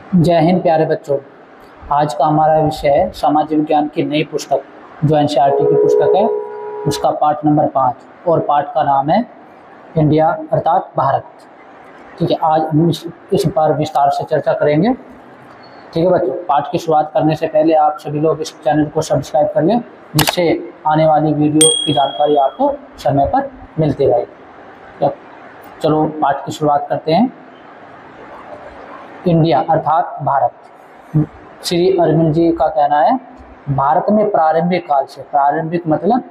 जय हिंद प्यारे बच्चों। आज का हमारा विषय है सामाजिक विज्ञान की नई पुस्तक जो एनसीईआरटी की पुस्तक है, उसका पाठ नंबर 5 और पाठ का नाम है इंडिया अर्थात भारत। ठीक है, आज हम इस पर विस्तार से चर्चा करेंगे। ठीक है बच्चों, पाठ की शुरुआत करने से पहले आप सभी लोग इस चैनल को सब्सक्राइब कर लें, जिससे आने वाली वीडियो की जानकारी आपको समय पर मिलती रहे। चलो पाठ की शुरुआत करते हैं। इंडिया अर्थात भारत। श्री अरविंद जी का कहना है, भारत में प्रारंभिक काल से, प्रारंभिक मतलब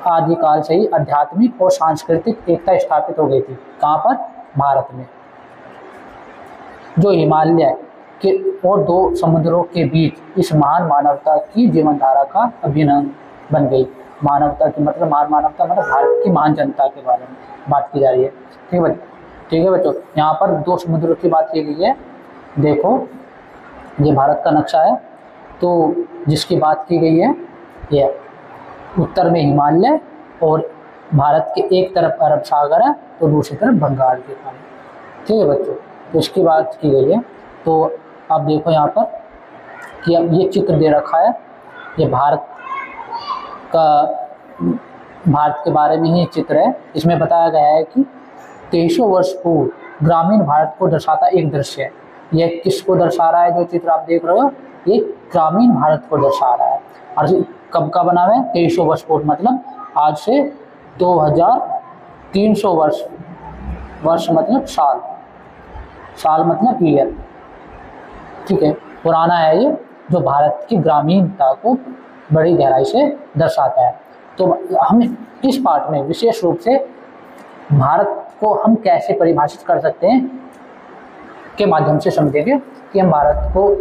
आदिकाल से ही आध्यात्मिक और सांस्कृतिक एकता स्थापित हो गई थी। कहाँ पर? भारत में। जो हिमालय के और दो समुद्रों के बीच इस महान मानवता की जीवन धारा का अभिन्न बन गई। मानवता की मतलब मानवता मतलब भारत की महान जनता के बारे में बात की जा रही है। ठीक है बच्चों, यहाँ पर दो समुद्रों की बात की गई है। देखो, ये भारत का नक्शा है, तो जिसकी बात की गई है ये उत्तर में हिमालय और भारत के एक तरफ अरब सागर है तो दूसरी तरफ बंगाल की खाड़ी। ठीक है बच्चों, तो इसकी बात की गई है। तो आप देखो यहाँ पर कि अब ये चित्र दे रखा है, ये भारत के बारे में ही चित्र है। इसमें बताया गया है कि 2300 वर्ष पूर्व ग्रामीण भारत को दर्शाता एक दृश्य है। यह किसको दर्शा रहा है? जो चित्र आप देख रहे हो ये ग्रामीण भारत को दर्शा रहा है। और कब का बना हुआ है? 2300 वर्ष पूर्व मतलब आज से 2300 वर्ष मतलब साल मतलब ईयर। ठीक है, पुराना है ये, जो भारत की ग्रामीणता को बड़ी गहराई से दर्शाता है। तो हम इस पाठ में विशेष रूप से भारत को हम कैसे परिभाषित कर सकते हैं के माध्यम से समझेंगे कि हम भारत को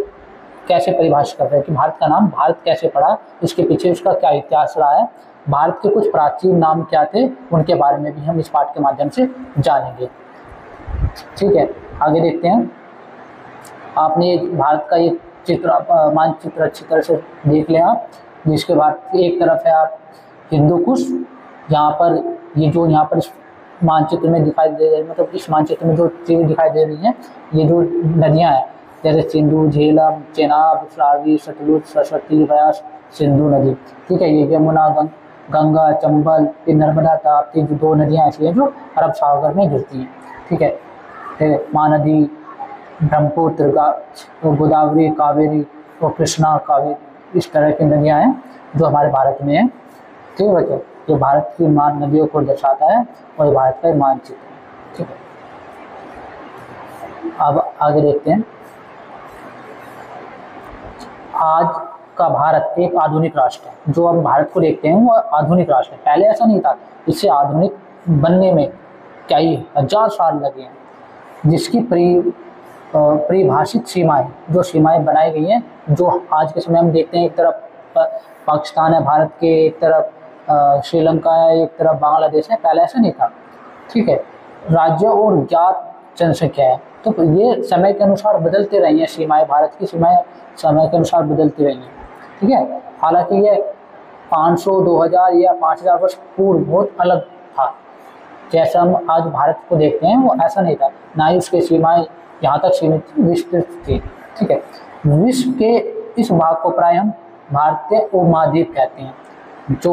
कैसे परिभाषित करते हैं, कि भारत का नाम भारत कैसे पड़ा, इसके पीछे उसका क्या इतिहास रहा है, भारत के कुछ प्राचीन नाम क्या थे, उनके बारे में भी हम इस पाठ के माध्यम से जानेंगे। ठीक है, आगे देखते हैं। आपने भारत का ये चित्र मानचित्र अच्छी तरह से देख लें आप, जिसके बाद एक तरफ है आप हिंदू कुश, यहाँ पर ये जो यहाँ पर मानचित्र में दिखाई दे रही है, मतलब इस मानचित्र में जो चीज़ें दिखाई दे रही हैं, ये जो नदियाँ हैं जैसे सिंधु, झेलम, चेनाब, रावी, सतलुज, सरस्वती, ब्यास, सिंधु नदी। ठीक है, ये यमुना, गंगा, चंबल, ये नर्मदा, ताप्ती, जो दो नदियाँ ऐसी हैं जो अरब सागर में गिरती हैं। ठीक है, महानदी, ब्रह्मपुत्र, गोदावरी, कावेरी और कृष्णा, कावेरी, इस तरह की नदियाँ हैं जो हमारे भारत में हैं। ठीक है बच्चों, जो भारत की मान नदियों को दर्शाता है और भारत का मानचित्र। ठीक है, अब आगे देखते हैं। आज का भारत एक आधुनिक राष्ट्र है। जो हम भारत को देखते हैं वो आधुनिक राष्ट्र है। पहले ऐसा नहीं था, इससे आधुनिक बनने में कई हजार साल लगे हैं। जिसकी परिभाषित सीमाएं, जो सीमाएं बनाई गई हैं, जो आज के समय हम देखते हैं, एक तरफ पाकिस्तान है भारत के, एक तरफ श्रीलंका है, एक तरफ बांग्लादेश है। पहले ऐसा नहीं था। ठीक है, राज्य और ज्ञात जनसंख्या है, तो ये समय के अनुसार बदलते रही हैं सीमाएं, भारत की सीमाएं समय के अनुसार बदलती रही हैं। ठीक है, हालांकि ये 500, 2000 या 5000 वर्ष पूर्व बहुत अलग था। जैसा हम आज भारत को देखते हैं वो ऐसा नहीं था, ना ही उसकी सीमाएं यहाँ तक सीमित थी, विस्तृत थी। ठीक है, विश्व के इस भाग को प्राय हम भारतीय उपमहाद्वीप कहते हैं। जो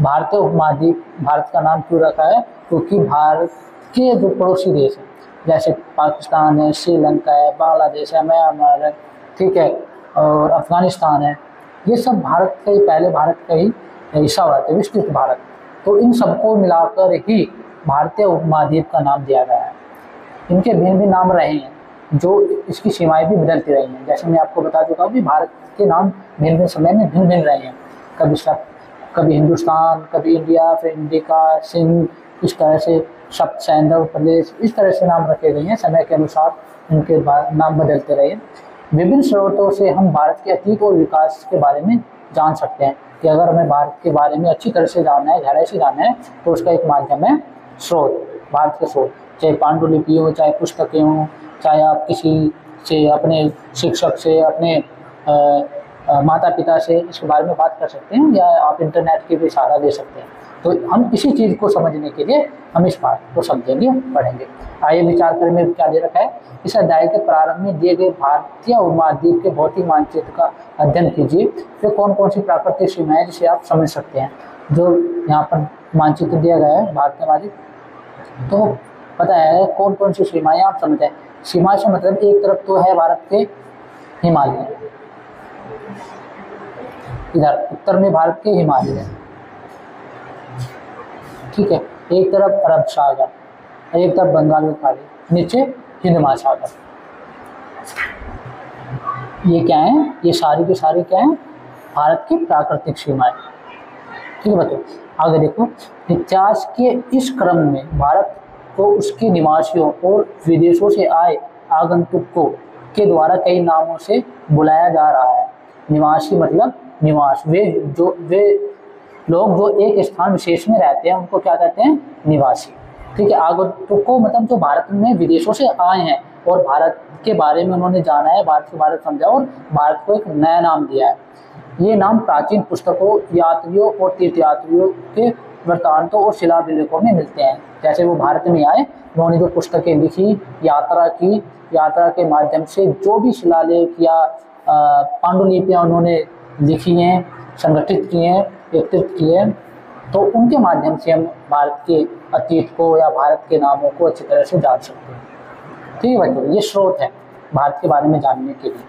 भारतीय उपमहाद्वीप, भारत का नाम क्यों रखा है? क्योंकि भारत के जो पड़ोसी देश हैं जैसे पाकिस्तान है, श्रीलंका है, बांग्लादेश है, म्यांमार है, ठीक है, और अफगानिस्तान है, ये सब भारत का ही, पहले भारत का ही हिस्सा हुआ था, विस्तृत भारत। तो इन सबको मिलाकर ही भारतीय उपमहाद्वीप का नाम दिया गया है। इनके भिन्न भिन्न नाम रहे हैं, जो इसकी सीमाएं भी बदलती रही हैं। जैसे मैं आपको बता चुका हूँ कि भारत के नाम भिन्न भिन्न समय में भिन्न भिन्न रहे हैं। कभी हिंदुस्तान, कभी इंडिया, फिर इंडिका, सिंध, इस तरह से सप्त सैंधव प्रदेश, इस तरह से नाम रखे गए हैं। समय के अनुसार इनके नाम बदलते रहे। विभिन्न स्रोतों से हम भारत के अतीत और विकास के बारे में जान सकते हैं। कि अगर हमें भारत के बारे में अच्छी तरह से जानना है, गहराई से जानना है, तो उसका एक माध्यम है स्रोत, भारत के स्रोत। चाहे पांडुलिपि हो, चाहे पुस्तकें हों, चाहे आप किसी से, अपने शिक्षक से, अपने माता पिता से इसके बारे में बात कर सकते हैं, या आप इंटरनेट की भी सहारा ले सकते हैं। तो हम इसी चीज़ को समझने के लिए हम इस पाठ को समझेंगे, पढ़ेंगे। आइए विचार करें में क्या दे रखा है। इस अध्याय के प्रारंभ में दिए गए भारतीय उपमहाद्वीप के भौतिक मानचित्र का अध्ययन कीजिए। तो कौन कौन सी प्राकृतिक सीमाएं जिसे आप समझ सकते हैं। जो यहाँ पर मानचित्र दिया गया है भारतीय महाद्वीप, तो पता है कौन कौन सी सीमाएं आप समझते हैं। सीमा से मतलब एक तरफ तो है भारत के हिमालय, इधर उत्तर में भारत के हिमालय है, ठीक है। एक तरफ अरब सागर, एक तरफ बंगाल की खाड़ी, नीचे हिंद महासागर। ये क्या है, ये सारी की सारी क्या है, भारत की प्राकृतिक सीमाएं, ठीक है। बताओ आगे देखो। इतिहास के इस क्रम में भारत को उसके निवासियों और विदेशों से आए आगंतुकों के द्वारा कई नामों से बुलाया जा रहा है। निवासी मतलब निवास, वे लोग जो एक स्थान विशेष में रहते हैं उनको क्या कहते हैं, निवासी, ठीक है। आगंतुकों मतलब जो भारत में विदेशों से आए हैं और भारत के बारे में उन्होंने जाना है, भारत के बारे में समझा और भारत को एक नया नाम दिया है। ये नाम प्राचीन पुस्तकों, यात्रियों और तीर्थयात्रियों के वृत्तांतों और शिलालेखों में मिलते हैं। जैसे वो भारत में आए, उन्होंने जो पुस्तकें लिखी, यात्रा की, यात्रा के माध्यम से जो भी शिलालेख या पांडुलिपियाँ उन्होंने लिखी हैं, संगठित किए हैं, एकत्रित किए हैं, तो उनके माध्यम से हम भारत के अतीत को या भारत के नामों को अच्छी तरह से जान सकते हैं, ठीक है बच्चों। ये स्रोत है भारत के बारे में जानने के लिए।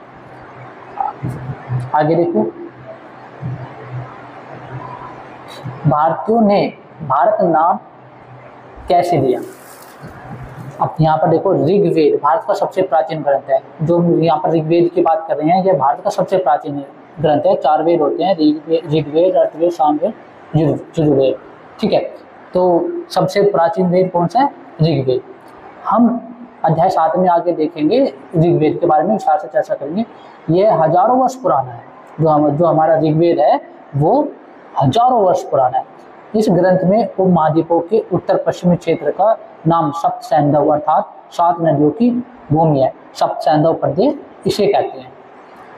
आगे देखो, भारतीयों ने भारत नाम कैसे दिया। अब यहाँ पर देखो, ऋग्वेद भारत का सबसे प्राचीन ग्रंथ है। जो यहाँ पर ऋग्वेद की बात कर रहे हैं, यह भारत का सबसे प्राचीन ग्रंथ है। 4 वेद होते हैं, ऋग्वेद, अर्थवेद, सामवेद, यजुर्वेद, ठीक है। तो सबसे प्राचीन वेद कौन सा है, ऋग्वेद। हम अध्याय 7 में आगे देखेंगे, ऋग्वेद के बारे में विस्तार से चर्चा करेंगे। यह हजारों वर्ष पुराना है। जो हमारा ऋग्वेद है वो हजारों वर्ष पुराना है। इस ग्रंथ में उपमहाद्वीपों के उत्तर पश्चिमी क्षेत्र का नाम सप्त सैंधव अर्थात 7 नदियों की भूमि है। सप्त सैंधव प्रदेश इसे कहते हैं,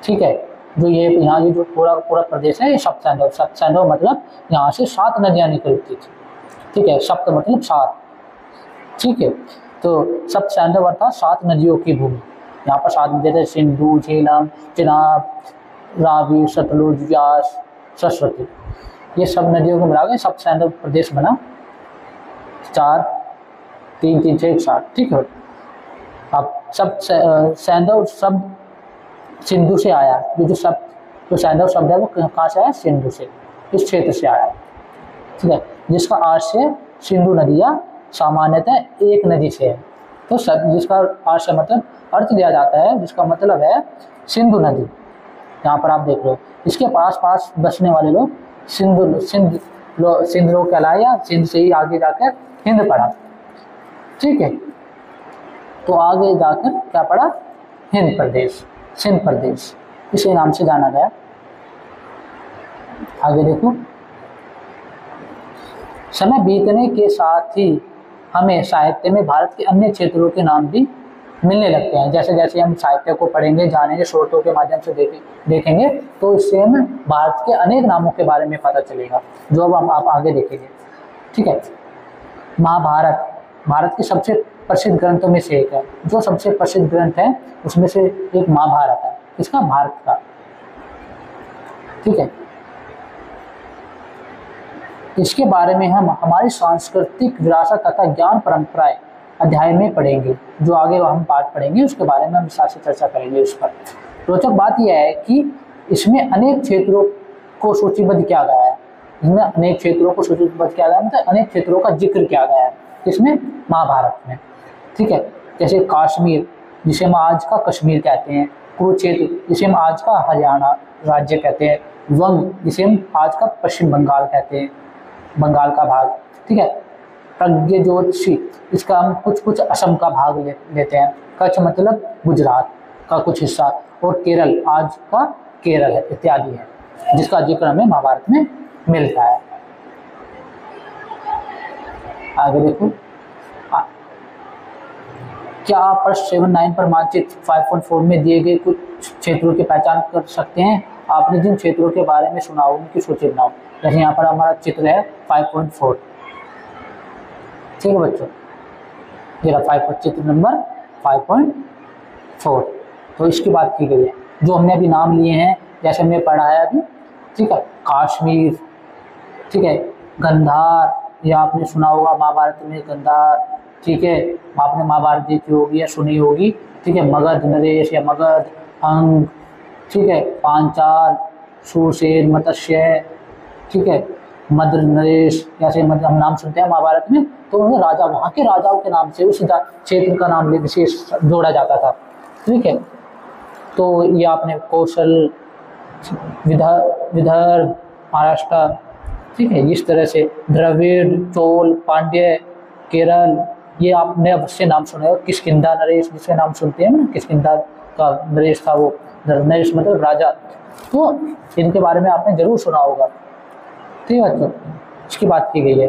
ठीक है। जो ये यहाँ ये जो पूरा प्रदेश है, ये सप्त सैंधव मतलब यहाँ से 7 नदियाँ निकलती थी, ठीक है। सप्त मतलब 7, ठीक है। तो सप्त सैंधव अर्थात 7 नदियों की भूमि। यहाँ पर 7 नदियाँ थे, सिंधु, झेलम, चिनाब, रावी, सतलुज, व्यास, सरस्वती। ये सब नदियों को मिला के सप्त सैंधव प्रदेश बना। 4 3 3 6 7, ठीक है। अब सब सैंधव शब्द सिंधु से आया। जो सैंधव शब्द है वो कहाँ से आया, सिंधु से, इस क्षेत्र से आया, ठीक है। जिसका अर्थ से सिंधु नदियाँ सामान्यतः एक नदी से है। तो जिसका अर्थ से मतलब अर्थ दिया जाता है, जिसका मतलब है सिंधु नदी। यहाँ पर आप देख रहे हो, इसके पास बसने वाले लोग सिंध लोग कहलाए, या सिंध से ही आगे जाकर हिंद पड़ा, ठीक है। तो आगे जाकर क्या पड़ा, हिंद प्रदेश, सिंध प्रदेश, इसी नाम से जाना गया। आगे देखो, समय बीतने के साथ ही हमें साहित्य में भारत के अन्य क्षेत्रों के नाम भी मिलने लगते हैं। जैसे जैसे हम साहित्य को पढ़ेंगे, जानेंगे, स्रोतों के माध्यम से देखेंगे, तो इससे हमें भारत के अनेक नामों के बारे में पता चलेगा, जो अब आप आगे देखेंगे, ठीक है। महाभारत भारत के सबसे प्रसिद्ध ग्रंथों में से एक है। जो सबसे प्रसिद्ध ग्रंथ है उसमें से एक महाभारत है, इसका भारत का, ठीक है। इसके बारे में हम हमारी सांस्कृतिक विरासत तथा ज्ञान परंपराएं अध्याय में पढ़ेंगे। जो आगे हम पाठ पढ़ेंगे उसके बारे में हम विस्तार से चर्चा करेंगे इस पर। रोचक बात यह है कि इसमें अनेक क्षेत्रों को सूचीबद्ध किया गया है। इसमें अनेक क्षेत्रों को सूचीबद्ध किया गया है, मतलब अनेक क्षेत्रों का जिक्र किया गया है इसमें, महाभारत में, ठीक है। जैसे काश्मीर, जिसे हम आज का कश्मीर कहते हैं, कुरुक्षेत्र, जिसे हम आज का हरियाणा राज्य कहते हैं, वंग, जिसे हम आज का पश्चिम बंगाल कहते हैं, बंगाल का भाग, ठीक है। प्रज्ञज्योतिषी, इसका हम कुछ असम का भाग लेते हैं। कच्छ मतलब गुजरात का कुछ हिस्सा, और केरल आज का केरल है, इत्यादि है, जिसका जिक्र हमें महाभारत में मिलता है। आगे देखो, क्या आप पृष्ठ 79 पर मानचित्र 5.4 में दिए गए कुछ क्षेत्रों की पहचान कर सकते हैं? आपने जिन क्षेत्रों के बारे में सुना हो उनकी सूची बनाओ। जैसे यहाँ पर हमारा चित्र है 5.4, ठीक है बच्चों, ये 5 चित्र नंबर 5.4। तो इसकी बात की गई है। जो हमने अभी नाम लिए हैं, जैसे हमने पढ़ा है अभी, ठीक है, कश्मीर, ठीक है, गंधार, या आपने सुना होगा महाभारत में गंधार, ठीक है, आपने महाभारत देखी होगी या सुनी होगी, ठीक है, मगध नरेश या मगध, अंग, ठीक है, पांचाल, सुरसेन, मत्स्य, ठीक है, मद्र नरेश, जैसे मतलब हम नाम सुनते हैं महाभारत में, तो उन्हें राजा, वहाँ के राजाओं के नाम से उस क्षेत्र का नाम विशेष जोड़ा जाता था, ठीक है। तो ये आपने कौशल, विदर्भ, महाराष्ट्र, ठीक है, इस तरह से द्रविड़, चोल, पांड्य, केरल, ये आपने अवश्य नाम सुना है। किष्किंधा नरेश जिसके नाम सुनते हैं ना, किष्किंधा का नरेश था वो, नरेश मतलब राजा, तो इनके बारे में आपने जरूर सुना होगा, ठीक है। तो इसकी बात की गई है।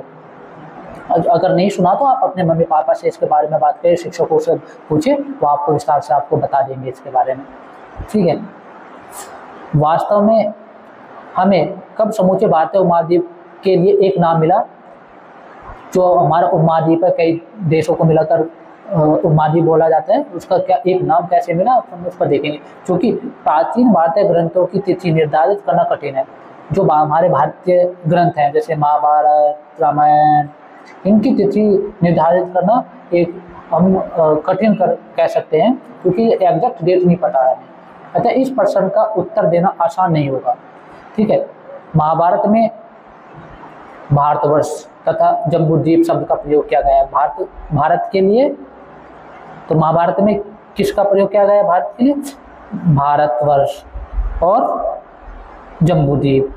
अगर नहीं सुना तो आप अपने मम्मी पापा से इसके बारे में बात करें, शिक्षकों से पूछे, वो आपको विस्तार से आपको बता देंगे इसके बारे में, ठीक है। वास्तव में हमें कब समूचे भारतीय उपमहाद्वीप के लिए एक नाम मिला? जो हमारा उपमहाद्वीप है, कई देशों को मिलाकर उपमहाद्वीप बोला जाता है, उसका क्या एक नाम कैसे मिला हम उस पर देखेंगे। क्योंकि प्राचीन भारतीय ग्रंथों की तिथि निर्धारित करना कठिन है। जो हमारे भारतीय ग्रंथ हैं जैसे महाभारत, रामायण, इनकी तिथि निर्धारित करना एक हम कठिन कह सकते हैं, क्योंकि एग्जैक्ट डेट नहीं पता है। अतः इस प्रश्न का उत्तर देना आसान नहीं होगा, ठीक है। महाभारत में भारतवर्ष तथा जम्बूद्वीप शब्द का प्रयोग किया गया है भारत के लिए। तो महाभारत में किसका प्रयोग किया गया है भारत के लिए? भारतवर्ष और जम्बूद्वीप।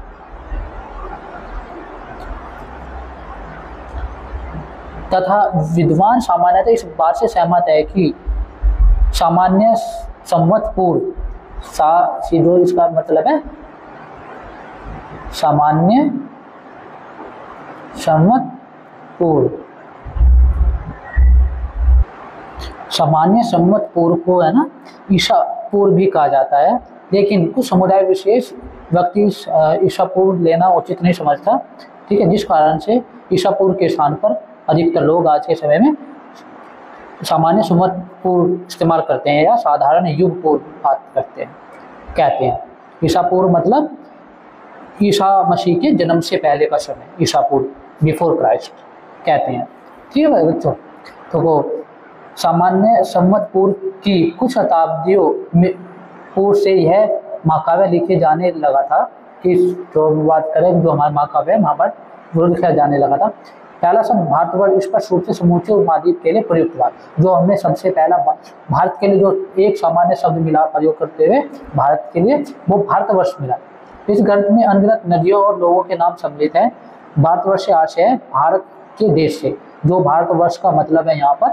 तथा विद्वान सामान्यतः इस बात से सहमत है कि सामान्य संवत पूर्व, जो इसका मतलब है सामान्य संवत पूर्व, सामान्य संवत पूर्व को है ना ईसा पूर्व भी कहा जाता है, लेकिन कुछ समुदाय विशेष व्यक्ति ईसा पूर्व लेना उचित नहीं समझता, ठीक है। जिस कारण से ईसा पूर्व के स्थान पर अधिकतर लोग आज के समय में सामान्य संवत पूर्व इस्तेमाल करते हैं या साधारण युग पूर्व बात करते हैं, कहते हैं। ईसा पूर्व मतलब ईसा मसीह के जन्म से पहले का समय, ईसा पूर्व, बिफोर क्राइस्ट कहते हैं, ठीक है बच्चों। तो वो सामान्य संवत पूर्व की कुछ शताब्दियों में पूर्व से यह महाकाव्य लिखे जाने लगा था, कि जो बात करें जो हमारा महाकाव्य महाभारत वो लिखा जाने लगा था। पहला शब्द भारतवर्ष स्पष्ट रूप से समूचे उपमहाद्वीप के लिए प्रयुक्त हुआ। जो हमने सबसे पहला भारत के लिए जो एक सामान्य शब्द मिला प्रयोग करते हुए भारत के लिए, वो भारतवर्ष मिला। इस ग्रंथ में अनगिनत नदियों और लोगों के नाम सम्मिलित हैं। भारतवर्ष से आशय है भारत के देश से। जो भारतवर्ष का मतलब है यहाँ पर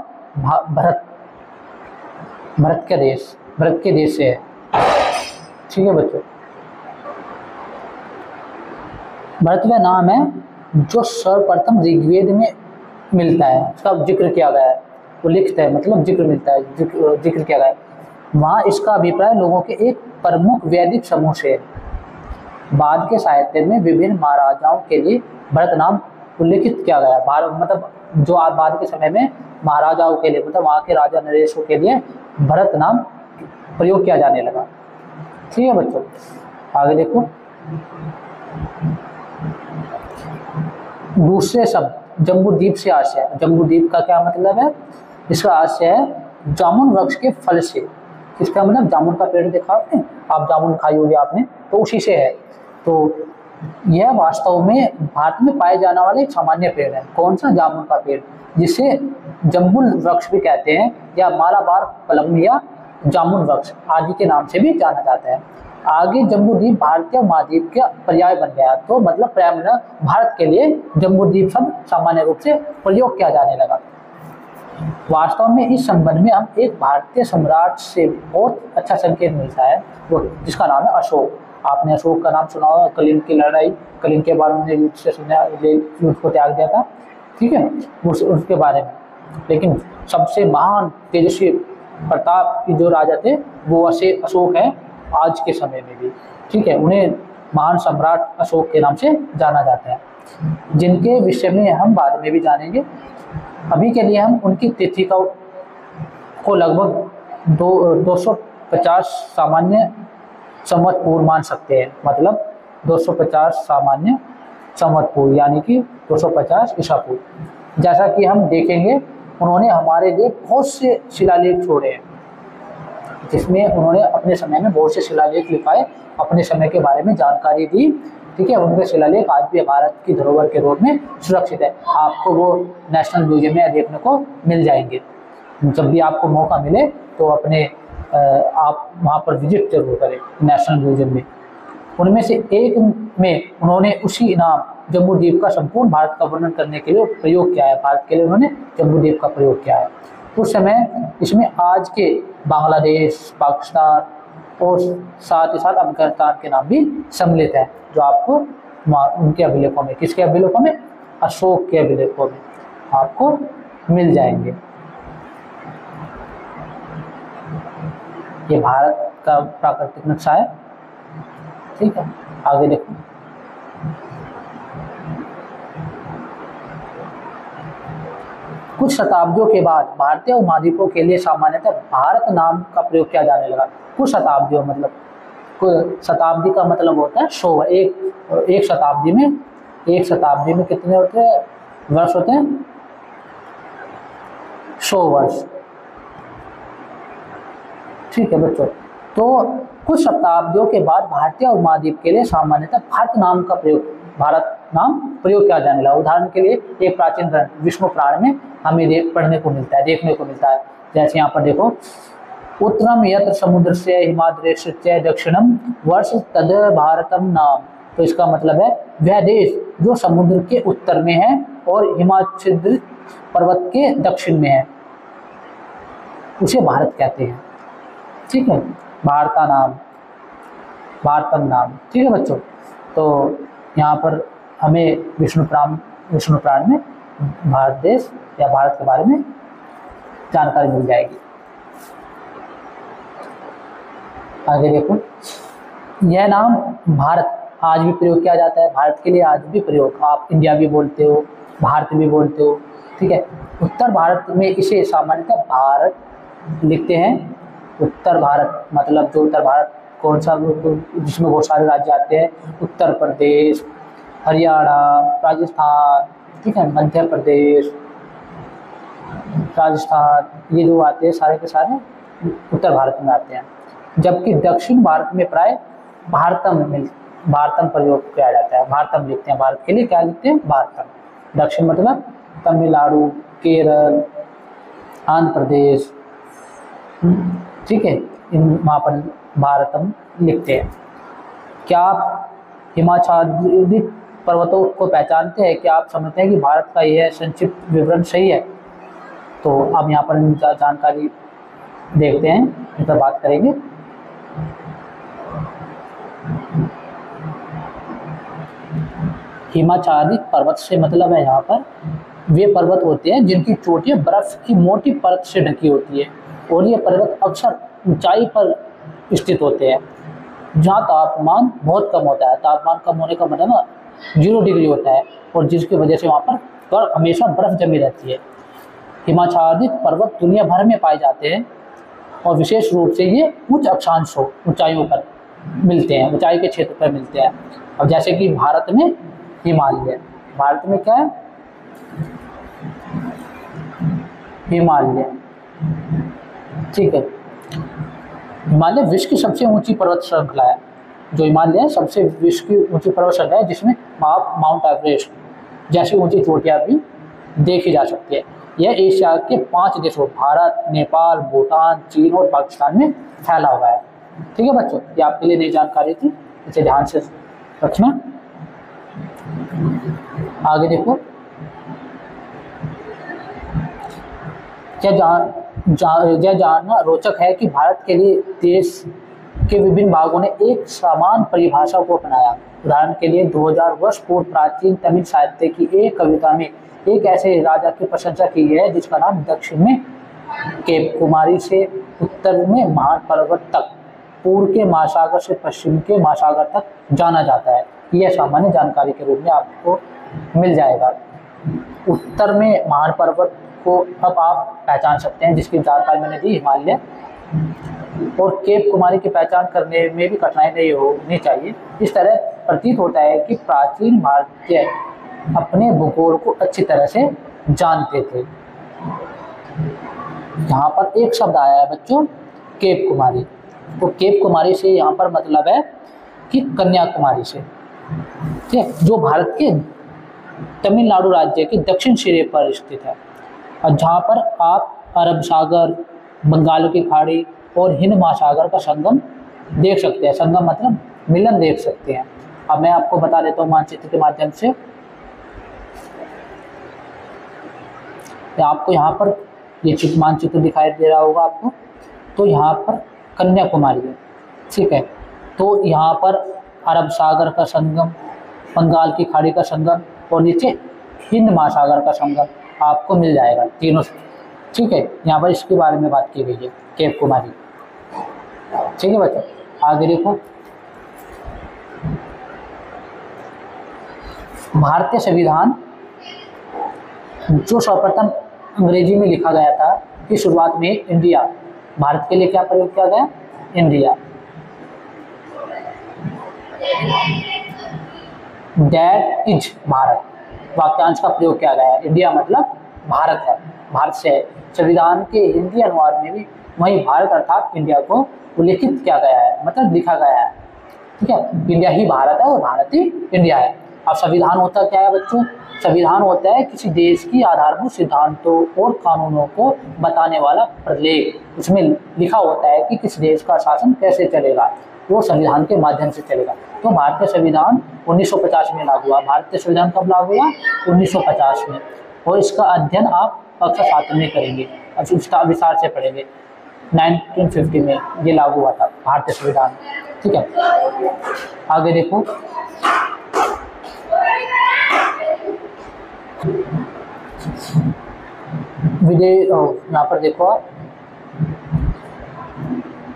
भारत के देश से है, ठीक है बच्चों। भारत का नाम है जो सर्वप्रथम ऋग्वेद में मिलता है, उसका जिक्र किया गया है, उल्लिखित है मतलब जिक्र मिलता है, जिक्र किया गया है। वहाँ इसका अभिप्राय लोगों के एक प्रमुख वैदिक समूह से है। बाद के साहित्य में विभिन्न महाराजाओं के लिए भरत नाम उल्लिखित किया गया है। मतलब जो बाद के समय में महाराजाओं के लिए, मतलब वहाँ के राजा नरेशों के लिए भरत नाम प्रयोग किया जाने लगा, ठीक है बच्चों। आगे देखो, दूसरे शब्द जम्बूद्वीप से आशय है। जम्बूद्वीप का क्या मतलब है? इसका आशय है जामुन वृक्ष के फल से। इसका मतलब जामुन का पेड़ देखा आपने, आप जामुन खाई होगी आपने, तो उसी से है। तो यह वास्तव में भारत में पाए जाने वाले एक सामान्य पेड़ है। कौन सा? जामुन का पेड़, जिसे जम्बुल वृक्ष भी कहते हैं, या मालाबार पलम या जामुन वृक्ष आदि के नाम से भी जाना जाता है। आगे जम्बूद्वीप भारतीय महाद्वीप का पर्याय बन गया, तो मतलब पर्याय भारत के लिए जम्बूद्वीप शब्द सामान्य रूप से प्रयोग किया जाने लगा। वास्तव में इस संबंध में हम एक भारतीय सम्राट से बहुत अच्छा संकेत मिलता है, वो जिसका नाम है अशोक। आपने अशोक का नाम सुना होगा, कलिंग की लड़ाई, कलिंग के बाद उन्होंने युद्ध को त्याग दिया था, ठीक है, उसके बारे में। लेकिन सबसे महान तेजस्वी प्रताप के जो राजा थे वो अशोक है आज के समय में भी, ठीक है। उन्हें महान सम्राट अशोक के नाम से जाना जाता है, जिनके विषय में हम बाद में भी जानेंगे। अभी के लिए हम उनकी तिथि को लगभग 250 सामान्य संवत पूर्व मान सकते हैं, मतलब 250 सामान्य संवत पूर्व यानी कि 250 ईसा पूर्व। जैसा कि हम देखेंगे उन्होंने हमारे लिए बहुत से शिलालेख छोड़े हैं, जिसमें उन्होंने अपने समय में बहुत से शिलालेख लिखाए, अपने समय के बारे में जानकारी दी, ठीक है। उनके शिलालेख आज भी भारत की धरोहर के रूप में सुरक्षित है। आपको वो नेशनल म्यूजियम में देखने को मिल जाएंगे। जब भी आपको मौका मिले तो अपने आप वहाँ पर विजिट जरूर करें नेशनल म्यूजियम में। उनमें से एक में उन्होंने उसी नाम जम्बू द्वीप का संपूर्ण भारत का वर्णन करने के लिए प्रयोग किया है। भारत के लिए उन्होंने जम्बू द्वीप का प्रयोग किया है। उस समय इसमें आज के बांग्लादेश, पाकिस्तान और साथ ही साथ अफगानिस्तान के नाम भी सम्मिलित है, जो आपको उनके अभिलेखों में, किसके अभिलेखों में, अशोक के अभिलेखों में आपको मिल जाएंगे। ये भारत का प्राकृतिक नक्शा है, ठीक है। आगे देखो, कुछ शताब्दियों के बाद भारतीय उपमहाद्वीपों के लिए सामान्यतः भारत नाम का प्रयोग किया जाने लगा। कुछ शताब्दियों मतलब शताब्दी का मतलब होता है 100। एक शताब्दी में कितने होते हैं वर्ष होते हैं? 100 वर्ष, ठीक है बच्चों। तो कुछ शताब्दियों के बाद भारतीय उपमहाद्वीप के लिए सामान्यतः भारत नाम प्रयोग किया जाने लगा। उदाहरण के लिए एक प्राचीन ग्रंथ विष्णु पुराण में हमें देखने को मिलता है। जैसे यहाँ पर देखो, उत्तरम यत्र समुद्र से हिमाद्रेश दक्षिणम वर्ष तद भारतम नाम। तो इसका मतलब है वह देश जो समुद्र के उत्तर में है और हिमाच्छादित पर्वत के दक्षिण में है, उसे भारत कहते हैं, ठीक है। भारतम नाम, ठीक है बच्चों। तो यहाँ पर हमें विष्णु पुराण में भारत देश या भारत के बारे में जानकारी मिल जाएगी। आगे देखो, यह नाम भारत आज भी प्रयोग किया जाता है। भारत के लिए आज भी प्रयोग, आप इंडिया भी बोलते हो, भारत भी बोलते हो, ठीक है। उत्तर भारत में इसे सामान्यतः भारत लिखते हैं। उत्तर भारत मतलब जो उत्तर भारत कौन सा, जिसमें बहुत सारे राज्य आते हैं, उत्तर प्रदेश, हरियाणा, राजस्थान, ठीक है, मध्य प्रदेश, राजस्थान, ये जो आते हैं सारे के सारे उत्तर भारत में आते हैं। जबकि दक्षिण भारत में प्राय भारतम प्रयोग किया जाता है। भारतम लिखते हैं, भारत के लिए क्या लिखते हैं? भारतम। दक्षिण मतलब तमिलनाडु, केरल, आंध्र प्रदेश, ठीक है, वहाँ पर भारतम लिखते हैं। क्या आप हिमाच्छादित पर्वतों को पहचानते हैं? क्या आप समझते हैं कि भारत का यह संक्षिप्त विवरण सही है? तो अब यहाँ पर जानकारी देखते हैं, इस पर बात करेंगे। हिमाच्छादित पर्वत से मतलब है यहाँ पर वे पर्वत होते हैं जिनकी चोटियाँ बर्फ की मोटी परत से ढकी होती है, और ये पर्वत अक्सर ऊंचाई पर स्थित होते हैं जहाँ तापमान बहुत कम होता है। तापमान कम होने का मतलब 0 डिग्री होता है, और जिसकी वजह से वहाँ पर हमेशा बर्फ जमी रहती है। हिमाच्छादित पर्वत दुनिया भर में पाए जाते हैं, और विशेष रूप से ये उच्च अक्षांशों, ऊंचाइयों पर मिलते हैं, ऊंचाई के क्षेत्र पर मिलते हैं। अब जैसे कि भारत में हिमालय, भारत में क्या है? हिमालय, ठीक है। हिमालय विश्व की सबसे ऊंची पर्वत श्रृंखला है। जो हिमालय है सबसे विश्व की ऊंची पर्वत श्रृंखला है, जिसमें माउंट एवरेस्ट जैसी ऊंची चोटियां भी देखी जा सकती है। यह एशिया के 5 देशों भारत, नेपाल, भूटान, चीन और पाकिस्तान में फैला हुआ है, ठीक है बच्चों। ये आपके लिए नई जानकारी थी, इसे ध्यान से रखना। आगे देखो, यह जानना रोचक है कि भारत के लिए देश के विभिन्न भागों ने एक समान परिभाषा को अपनाया। उदाहरण के लिए 2000 वर्ष पूर्व प्राचीन तमिल साहित्य की एक कविता में एक ऐसे राजा की प्रशंसा की है जिसका नाम दक्षिण में केप कुमारी से उत्तर में महान पर्वत तक, पूर्व के महासागर से पश्चिम के महासागर तक जाना जाता है। यह सामान्य जानकारी के रूप में आपको मिल जाएगा। उत्तर में महान पर्वत को अब आप पहचान सकते हैं, जिसकी जानकारी मैंने दी, हिमालय। और केप कुमारी की पहचान करने में भी कठिनाई नहीं होनी चाहिए। इस तरह प्रतीत होता है कि प्राचीन भारतीय अपने भूगोल को अच्छी तरह से जानते थे। यहाँ पर एक शब्द आया है बच्चों, केप कुमारी। तो केप कुमारी से यहाँ पर मतलब है कि कन्याकुमारी से, ठीक है, जो भारत के तमिलनाडु राज्य के दक्षिण सिरे पर स्थित है, और जहाँ पर आप अरब सागर, बंगाल की खाड़ी और हिंद महासागर का संगम देख सकते हैं। संगम मतलब मिलन देख सकते हैं। अब मैं आपको बता देता हूँ मानचित्र के माध्यम से। आपको यहाँ पर ये मानचित्र दिखाई दे रहा होगा आपको। तो यहाँ पर कन्याकुमारी है, ठीक है। तो यहाँ पर अरब सागर का संगम, बंगाल की खाड़ी का संगम और नीचे हिंद महासागर का संगम आपको मिल जाएगा, तीनों, ठीक है। यहाँ पर इसके बारे में बात की गई है, केप कुमारी, ठीक है बच्चों। आगे देखो, भारतीय संविधान जो सर्वप्रथम अंग्रेजी में लिखा गया था की शुरुआत में इंडिया, भारत के लिए क्या प्रयोग किया गया, इंडिया। दैट इज भारत वाक्यांश का प्रयोग किया गया है। इंडिया मतलब भारत है, भारत से है। संविधान के हिंदी अनुवाद में भी वही भारत अर्थात इंडिया को उल्लेखित किया गया है, मतलब लिखा गया है, ठीक है। इंडिया ही भारत है और भारत ही इंडिया है। अब संविधान होता क्या है बच्चों? संविधान होता है किसी देश की आधारभूत सिद्धांतों और कानूनों को बताने वाला प्रलेख। उसमें लिखा होता है कि किस देश का शासन कैसे चलेगा, वो संविधान के माध्यम से चलेगा। तो भारतीय संविधान 1950 में लागू हुआ। भारतीय संविधान कब लागू हुआ? 1950 में। और इसका अध्ययन आप कक्षा 7 में करेंगे, विस्तार से पढ़ेंगे। 1950 में ये लागू हुआ था भारतीय संविधान, ठीक है। आगे देखो, यहाँ पर देखो आप,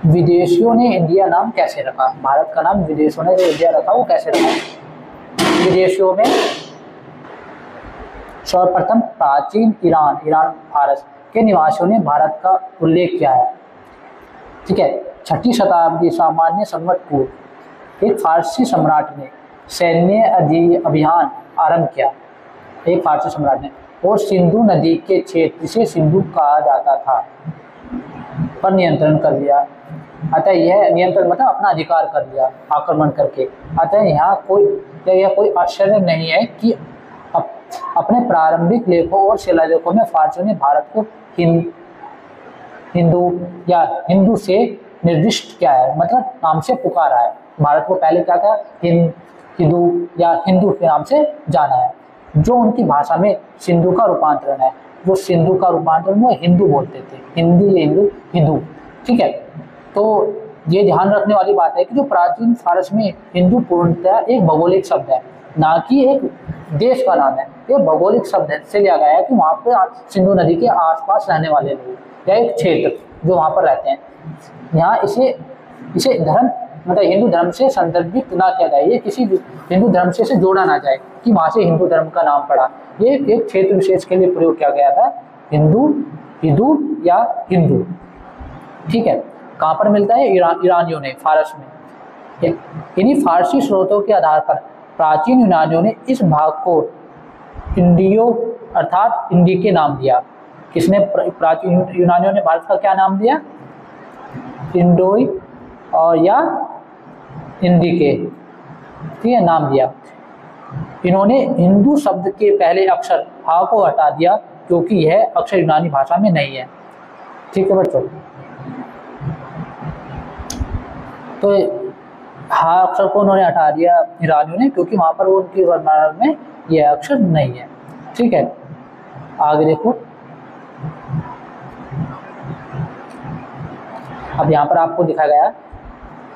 विदेशियों ने इंडिया नाम कैसे रखा? भारत का नाम विदेशियों ने जो इंडिया रखा वो कैसे रखा? विदेशियों में सर्वप्रथम प्राचीन ईरान, फारस के निवासियों ने भारत का उल्लेख किया है, ठीक है। 6ठी शताब्दी सामान्य संवत पूर्व एक फारसी सम्राट ने सैन्य अभियान आरंभ किया, एक फारसी सम्राट ने, और सिंधु नदी के क्षेत्र से सिंधु कहा जाता था पर नियंत्रण कर लिया। अतः यह नियंत्रण मतलब अपना अधिकार कर लिया आक्रमण करके। अतः यहाँ कोई आश्चर्य नहीं है कि अपने प्रारंभिक लेखों और शिलालेखों में फारसियों ने भारत को हिंदू से निर्दिष्ट किया है, मतलब नाम से पुकारा है। भारत को पहले क्या था, हिंदू या हिंदू के नाम से जाना है, जो उनकी भाषा में सिंधु का रूपांतरण है। वो सिंधु का रूपांतरण वो हिंदू बोलते थे, हिंदी हिंदू, ठीक है। तो ये ध्यान रखने वाली बात है कि जो प्राचीन फारस में हिंदू पूर्णतः एक भौगोलिक शब्द है, ना कि एक देश का नाम है। ये भौगोलिक शब्द से लिया गया है कि वहाँ पे सिंधु नदी के आसपास रहने वाले लोग या एक क्षेत्र जो वहाँ पर रहते हैं। यहाँ इसे धर्म मतलब हिंदू धर्म से संदर्भित ना किया जाए, ये किसी हिंदू धर्म से जोड़ा ना जाए कि वहाँ से हिंदू धर्म का नाम पड़ा। ये एक क्षेत्र विशेष के लिए प्रयोग किया गया था, हिंदू या हिंदू, ठीक है। कहाँ पर मिलता है? ईरानियों ने, फारस में। इन्हीं फारसी स्रोतों के आधार पर प्राचीन यूनानियों ने इस भाग को इंडियो अर्थात इंडी के नाम दिया। किसने? प्राचीन यूनानियों ने भारत का क्या नाम दिया? इंडोई और या इंडी के, ठीक है, नाम दिया। इन्होंने हिंदू शब्द के पहले अक्षर हा को हटा दिया क्योंकि यह अक्षर यूनानी भाषा में नहीं है, ठीक है बच्चों। तो हा अक्षर को उन्होंने हटा दिया ईरानियों ने क्योंकि वहाँ पर उनकी वर्णमाला में यह अक्षर नहीं है, ठीक है। आगे देखो, अब यहाँ पर आपको दिखाया गया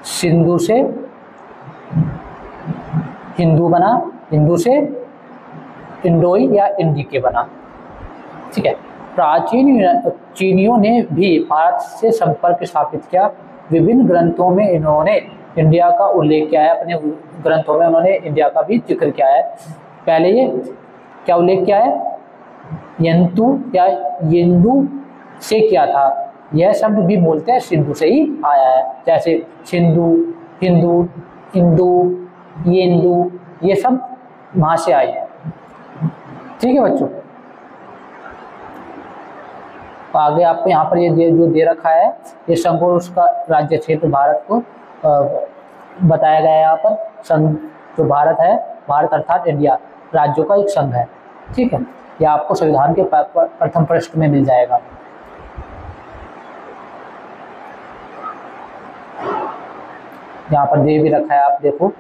सिंधु से हिंदू बना, हिंदू से इंडोई या इंडिके बना। ठीक है, प्राचीन चीनियों ने भी भारत से संपर्क स्थापित किया। विभिन्न ग्रंथों में इन्होंने इंडिया का उल्लेख किया है, अपने ग्रंथों में उन्होंने इंडिया का भी जिक्र किया है। पहले ये क्या उल्लेख किया है, यंतु या येंदु से किया था। यह शब्द भी बोलते हैं सिंधु से ही आया है, जैसे सिंधु, हिंदू, इंदु, येंदु, ये सब वहां से आए हैं। ठीक है बच्चों, आगे आपको यहाँ पर ये जो दे रखा है, ये संघ और उसका राज्य क्षेत्र भारत को बताया गया है। यहाँ पर संघ जो भारत है, भारत अर्थात इंडिया राज्यों का एक संघ है। ठीक है, यह आपको संविधान के प्रथम पृष्ठ में मिल जाएगा। यहाँ पर दे भी रखा है, आप देखो,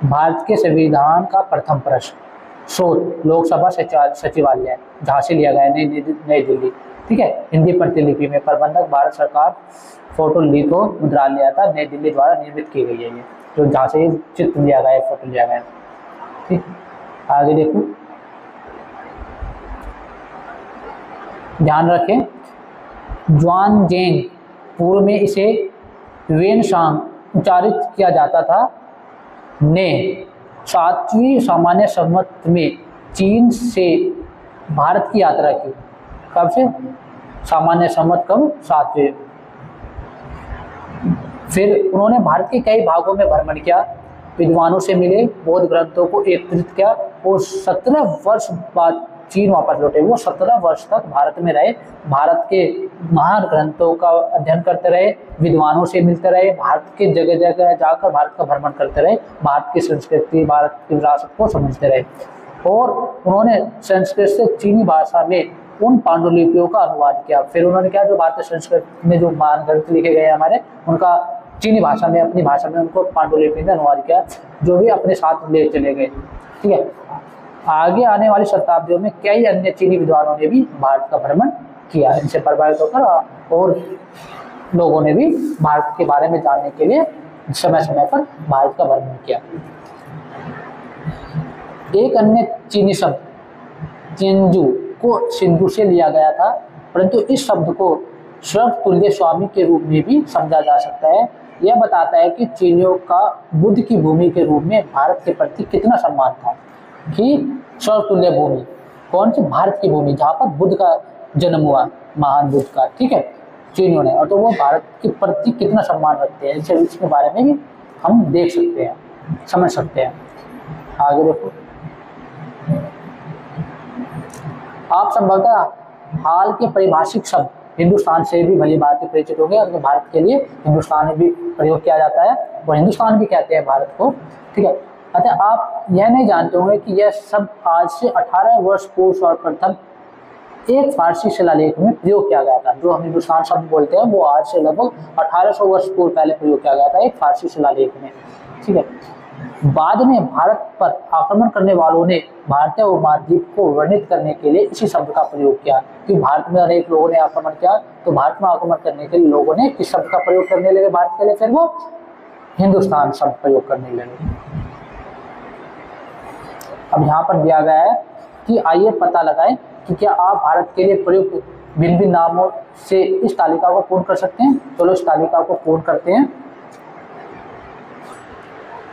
भारत के संविधान का प्रथम पृष्ठ, स्रोत लोकसभा सचिवालय, जहाँ से लिया गया है, नई दिल्ली। ठीक है, हिंदी प्रतिलिपि में प्रबंधक भारत सरकार, फोटो लिथो मुद्रालय था, नई दिल्ली द्वारा निर्मित की गई है ये, जो जहाँ से चित्र लिया गया है, फोटो लिया गया है। ठीक, आगे देखो, ध्यान रखें, ज्वानजेंग, पूर्व में इसे वेनसांग उच्चारित किया जाता था, ने 7वीं सामान्य संवत में चीन से भारत की यात्रा की। कब से? सामान्य संवत कब? 7वें। फिर उन्होंने भारत के कई भागों में भ्रमण किया, विद्वानों से मिले, बौद्ध ग्रंथों को एकत्रित किया और 17 वर्ष बाद चीन वापस लौटे। वो 17 वर्ष तक भारत में रहे, भारत के महान ग्रंथों का अध्ययन करते रहे, विद्वानों से मिलते रहे, भारत के जगह जगह जाकर भारत का भ्रमण करते रहे, भारत की संस्कृति, भारत की विरासत को समझते रहे। और उन्होंने संस्कृत से चीनी भाषा में उन पांडुलिपियों का अनुवाद किया। फिर उन्होंने क्या, जो भारतीय संस्कृत में जो महान ग्रंथ लिखे गए हमारे, उनका चीनी भाषा में, अपनी भाषा में उनको पांडुलिपि में अनुवाद किया, जो भी अपने साथ ले चले गए। ठीक है, आगे आने वाली शताब्दियों में कई अन्य चीनी विद्वानों ने भी भारत का भ्रमण किया, इनसे प्रभावित होकर, और लोगों ने भी भारत के बारे में जानने के लिए समय समय पर भारत का भ्रमण किया। एक अन्य चीनी शब्द चेंजू को सिंधु से लिया गया था, परंतु इस शब्द को स्वर्ग तुल्य स्वामी के रूप में भी समझा जा सकता है। यह बताता है कि चीनियों का बुद्ध की भूमि के रूप में भारत के प्रति कितना सम्मान था, कि स्वर्ग तुल्य भूमि कौन सी? भारत की भूमि, जहाँ पर बुद्ध का जन्म हुआ, महान बुद्ध का। ठीक है, चीनियों ने, और तो वो भारत के प्रति कितना सम्मान रखते हैं, इसके बारे में भी हम देख सकते हैं, समझ सकते हैं। आगे देखो, आप संभवतः हाल के परिभाषिक शब्द हिंदुस्तान से भी भली भांति परिचित हो गए, और भारत के लिए हिंदुस्तान में भी प्रयोग किया जाता है, और हिंदुस्तान भी कहते हैं भारत को। ठीक है, अतः आप यह नहीं जानते होंगे कि यह सब आज से 18 वर्ष पूर्व सर्वप्रथम एक फारसी शिलालेख में प्रयोग किया गया था। जो हम हिंदुस्तान शब्द बोलते हैं, वो आज से लगभग 1800 वर्ष पूर्व पहले प्रयोग किया गया था एक फारसी शिलालेख में। ठीक है, बाद में भारत पर आक्रमण करने वालों ने भारतीय उपमहाद्वीप को वर्णित करने के लिए इसी शब्द का प्रयोग किया, कि भारत में अनेक लोगों ने आक्रमण किया, तो भारत में आक्रमण करने के लिए लोगों ने किस शब्द का प्रयोग करने लगे भारत के लिए? फिर वो हिंदुस्तान शब्द प्रयोग करने लगे। अब यहाँ पर दिया गया है कि आइए पता लगाएं कि क्या आप भारत के लिए प्रयुक्त भिन्न भिन्न नामों से इस तालिका को पूर्ण कर सकते हैं। चलो इस तालिका को पूर्ण करते हैं।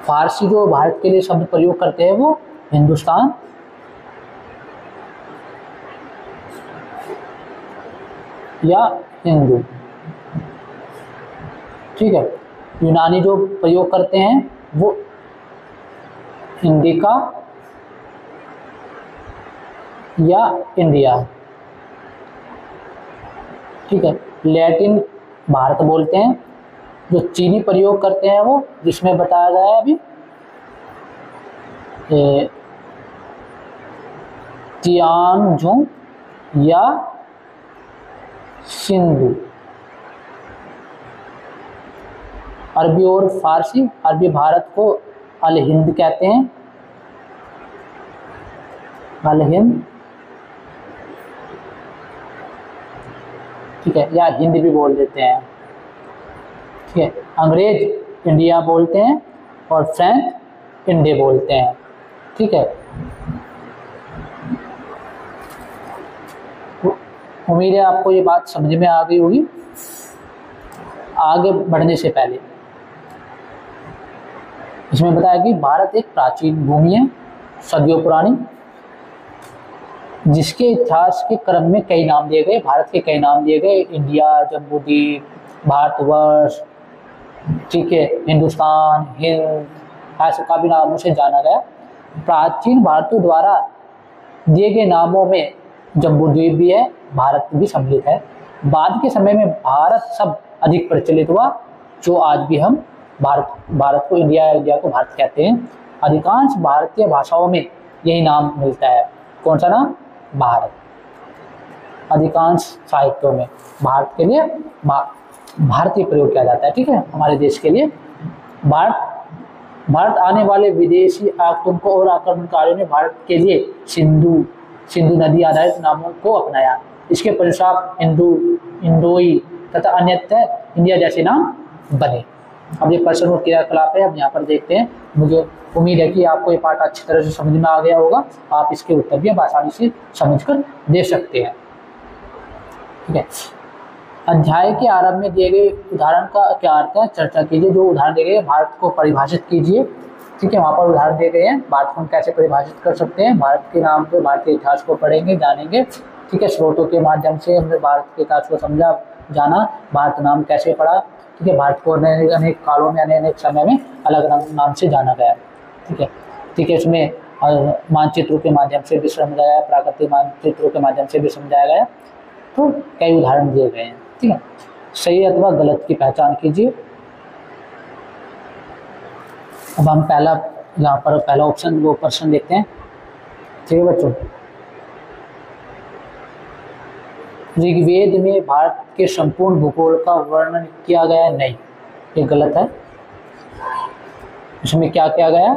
फारसी जो भारत के लिए शब्द प्रयोग करते हैं वो हिंदुस्तान, या हिंदू। ठीक है, यूनानी जो प्रयोग करते हैं वो इंडिका या इंडिया। ठीक है, लैटिन भारत बोलते हैं। जो चीनी प्रयोग करते हैं वो, जिसमें बताया गया है अभी, तियानजू या सिंधु। अरबी और फारसी, अरबी भारत को अल हिंद कहते हैं, अल हिंद। ठीक है, या हिंद भी बोल देते हैं। ठीक है, अंग्रेज इंडिया बोलते हैं और फ्रेंच इंडे बोलते हैं। ठीक है, उम्मीद है आपको ये बात समझ में आ गई होगी। आगे बढ़ने से पहले इसमें बताया कि भारत एक प्राचीन भूमि है, सदियों पुरानी, जिसके इतिहास के क्रम में कई नाम दिए गए, भारत के कई नाम दिए गए, इंडिया, जम्बूद्वीप, भारतवर्ष, ठीक है, हिंदुस्तान, हिंद, ऐसे काफी नामों से जाना गया। प्राचीन भारतीयों द्वारा दिए गए नामों में जम्बूद्वीप भी है, भारत भी सम्मिलित है। बाद के समय में भारत शब्द अधिक प्रचलित हुआ, जो आज भी हम भारत को इंडिया को भारत कहते हैं। अधिकांश भारतीय भाषाओं में यही नाम मिलता है। कौन सा नाम? भारत। अधिकांश साहित्यों में भारत के लिए भारतीय प्रयोग किया जाता है। ठीक है, हमारे देश के लिए भारत आने वाले विदेशी आक्रमणों और आक्रमणकारियों ने भारत के लिए सिंधु नदी आधारित नामों को अपनाया। इसके पश्चात इंडोई तथा अन्यत्र इंडिया जैसे नाम बने। अब ये प्रश्न और क्रियाकलाप है, अब यहाँ पर देखते हैं। मुझे उम्मीद है कि आपको ये पाठ अच्छी तरह से समझ में आ गया होगा। आप इसके उत्तर भी आसानी से समझकर दे सकते हैं। ठीक है, अध्याय के आरंभ में दिए गए उदाहरण का क्या अर्थ है, चर्चा कीजिए। जो उदाहरण दिए गए भारत को परिभाषित कीजिए। ठीक है, वहाँ पर उदाहरण दिए गए हैं, भारत को हम कैसे परिभाषित कर सकते हैं। भारत के नाम पे भारतीय इतिहास को पढ़ेंगे, जानेंगे। ठीक है, स्रोतों के माध्यम से हमने भारत के इतिहास को समझा, जाना, भारत नाम कैसे पढ़ा। ठीक है, भारत को अनेक कालों में अनेक समय में अलग अलग नाम से जाना गया। ठीक है, इसमें मानचित्रों के माध्यम से भी समझाया गया, प्राकृतिक मानचित्रों के माध्यम से भी समझाया गया। तो कई उदाहरण दिए गए हैं। ठीक है, सही अथवा गलत की पहचान कीजिए। अब हम यहाँ पर पहला ऑप्शन वो प्रश्न देखते हैं। ठीक है बच्चों, ऋग्वेद में भारत के संपूर्ण भूगोल का वर्णन किया गया नहीं, ये गलत है। इसमें क्या किया गया?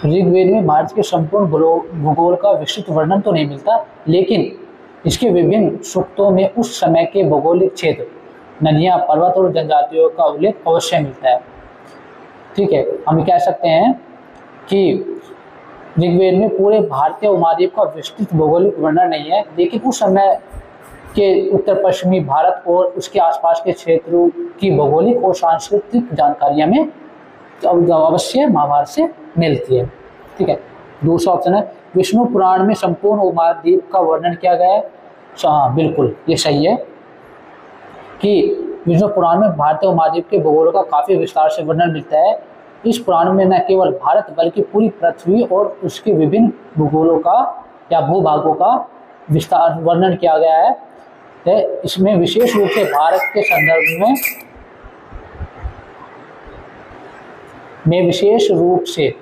ऋग्वेद में भारत के संपूर्ण भूगोल का विस्तृत वर्णन तो नहीं मिलता, लेकिन इसके विभिन्न सूक्तों में उस समय के भौगोलिक क्षेत्र, नदियां, पर्वत और जनजातियों का उल्लेख अवश्य मिलता है। ठीक है, हम कह सकते हैं कि ऋग्वेद में पूरे भारतीय उपमहाद्वीप का विस्तृत भौगोलिक वर्णन नहीं है, लेकिन उस समय के उत्तर पश्चिमी भारत और उसके आसपास के क्षेत्रों की भौगोलिक और सांस्कृतिक जानकारियां में अवश्य महाभारत से मिलती है। ठीक है, दूसरा ऑप्शन है विष्णु पुराण में संपूर्ण उपमहाद्वीप का वर्णन किया गया है। हाँ बिल्कुल, ये सही है कि विष्णु पुराण में भारतीय उपमहाद्वीप के भूगोल का काफी विस्तार से वर्णन मिलता है। इस पुराण में न केवल भारत बल्कि पूरी पृथ्वी और उसके विभिन्न भूगोलों का या भूभागों का विस्तार वर्णन किया गया है। इसमें विशेष रूप से भारत के संदर्भ में विशेष रूप से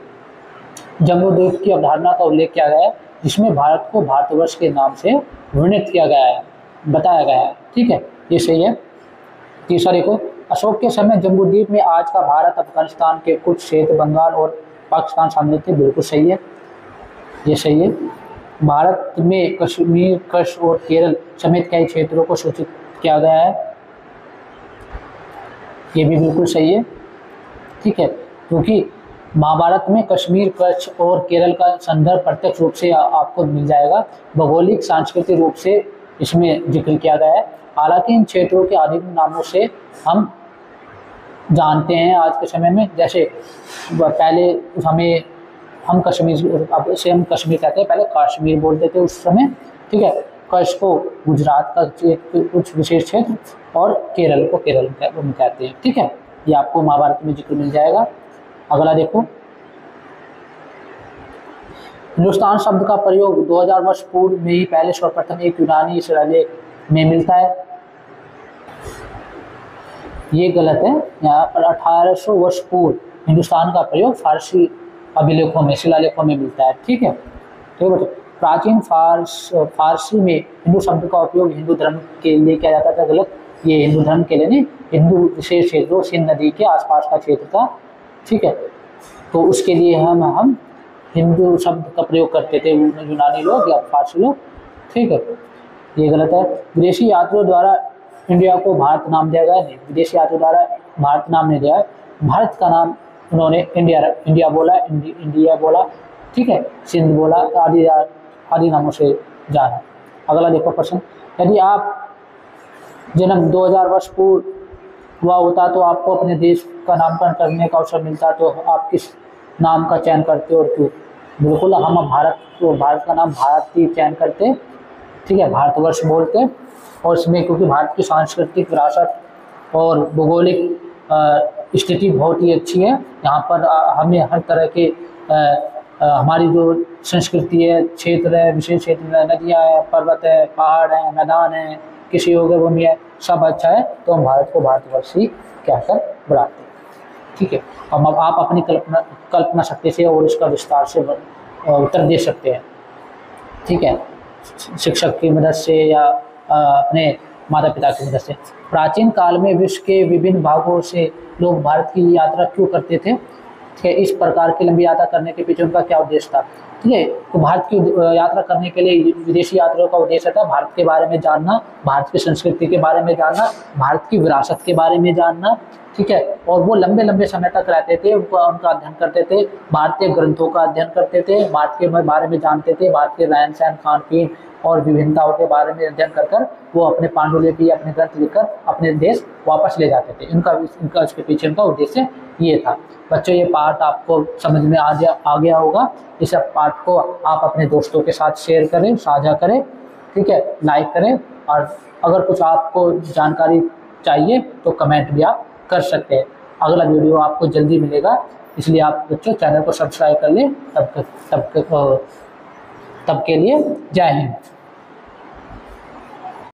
जम्बूद्वीप की अवधारणा का उल्लेख किया गया है, जिसमें भारत को भारतवर्ष के नाम से वर्णित किया गया है, बताया गया है। ठीक है, ये सही है। तीसरा देखो, अशोक के समय जम्बूद्वीप में आज का भारत, अफगानिस्तान के कुछ क्षेत्र, बंगाल और पाकिस्तान शामिल थे। बिल्कुल सही है, ये सही है। भारत में कश्मीर, कच्छ और केरल समेत कई क्षेत्रों को सूचित किया गया है, ये भी बिल्कुल सही है। ठीक है, क्योंकि महाभारत में कश्मीर, कच्छ और केरल का संदर्भ प्रत्यक्ष रूप से आपको मिल जाएगा। भौगोलिक सांस्कृतिक रूप से इसमें जिक्र किया गया है। हालांकि इन क्षेत्रों के आधिकारिक नामों से हम जानते हैं आज के समय में, जैसे पहले हम कश्मीर, अब से हम कश्मीर कहते हैं, पहले कश्मीर बोलते थे उस समय। ठीक है, कच्छ को गुजरात का कुछ विशेष क्षेत्र और केरल को केरल कहते हैं। ठीक है, ये आपको महाभारत में जिक्र मिल जाएगा। अगला देखो, हिंदुस्तान शब्द का प्रयोग 2000 वर्ष पूर्व में ही पहले सर्वप्रथम एक यूनानी शिलालेख में मिलता है, ये गलत है। यहाँ पर 1800 वर्ष पूर्व हिंदुस्तान का प्रयोग फारसी अभिलेखों में, शिलालेखों में मिलता है। ठीक है, तो प्राचीन फारसी में हिंदू शब्द का उपयोग हिंदू धर्म के लिए किया जाता था, गलत। ये हिंदू धर्म के लिए नहीं, हिंदू विशेष क्षेत्रों, सिंध नदी के आसपास का क्षेत्र था। ठीक है, तो उसके लिए हम हिंदू शब्द का प्रयोग करते थे, यूनानी लोग या फारसी लोग। ठीक है, ये गलत है। विदेशी यात्रियों द्वारा इंडिया को भारत नाम दिया गया नहीं, विदेशी यात्रियों द्वारा भारत नाम नहीं दिया है, भारत का नाम उन्होंने इंडिया बोला, इंडिया बोला, ठीक है, सिंध बोला, आदि आदि नामों से जाना। अगला देखो प्रश्न, यदि आप जन्म 2000 वर्ष पूर्व हुआ होता तो आपको अपने देश का नामकरण करने का अवसर मिलता तो आप किस नाम का चयन करते और क्यों? बिल्कुल हम भारत का नाम भारत ही चयन करते, ठीक है, भारतवर्ष बोलते, और इसमें क्योंकि भारत की सांस्कृतिक विरासत और भौगोलिक स्थिति बहुत ही अच्छी है। यहाँ पर हमें हर तरह के हमारी जो संस्कृति है, क्षेत्र है, विशेष क्षेत्र है, नदियाँ हैं, पर्वत है, पहाड़ हैं, मैदान हैं, कृषि योग्य भूमि है, सब अच्छा है, तो हम भारत को भारतवर्ष ही कहकर बुलाते हैं, ठीक है। अब आप अपनी कल्पना शक्ति से और इसका विस्तार से उत्तर दे सकते हैं, ठीक है, शिक्षक की मदद से या अपने माता पिता की मदद से। प्राचीन काल में विश्व के विभिन्न भागों से लोग भारत की यात्रा क्यों करते थे? ठीक है, इस प्रकार की लंबी यात्रा करने के पीछे उनका क्या उद्देश्य था? ठीक है, तो भारत की यात्रा करने के लिए विदेशी यात्रियों का उद्देश्य था भारत के बारे में जानना, भारत की संस्कृति के बारे में जानना, भारत की विरासत के बारे में जानना, ठीक है, और वो लंबे लंबे समय तक रहते थे, उनका अध्ययन करते थे, भारतीय ग्रंथों का अध्ययन करते थे, भारत के बारे में जानते थे, भारत के रहन सहन, खान पीन और विभिन्नताओं के बारे में अध्ययन कर वो अपने पांडुलिपि, अपने ग्रंथ लिखकर अपने देश वापस ले जाते थे। इनका उसके पीछे उनका उद्देश्य ये था। बच्चों, ये पाठ आपको समझ में आ गया होगा। इस पाठ को आप अपने दोस्तों के साथ शेयर करें, साझा करें, ठीक है, लाइक करें, और अगर कुछ आपको जानकारी चाहिए तो कमेंट भी आप कर सकते हैं। अगला वीडियो आपको जल्दी मिलेगा, इसलिए आप बच्चों चैनल को सब्सक्राइब कर लें। तब के लिए जय हिंद।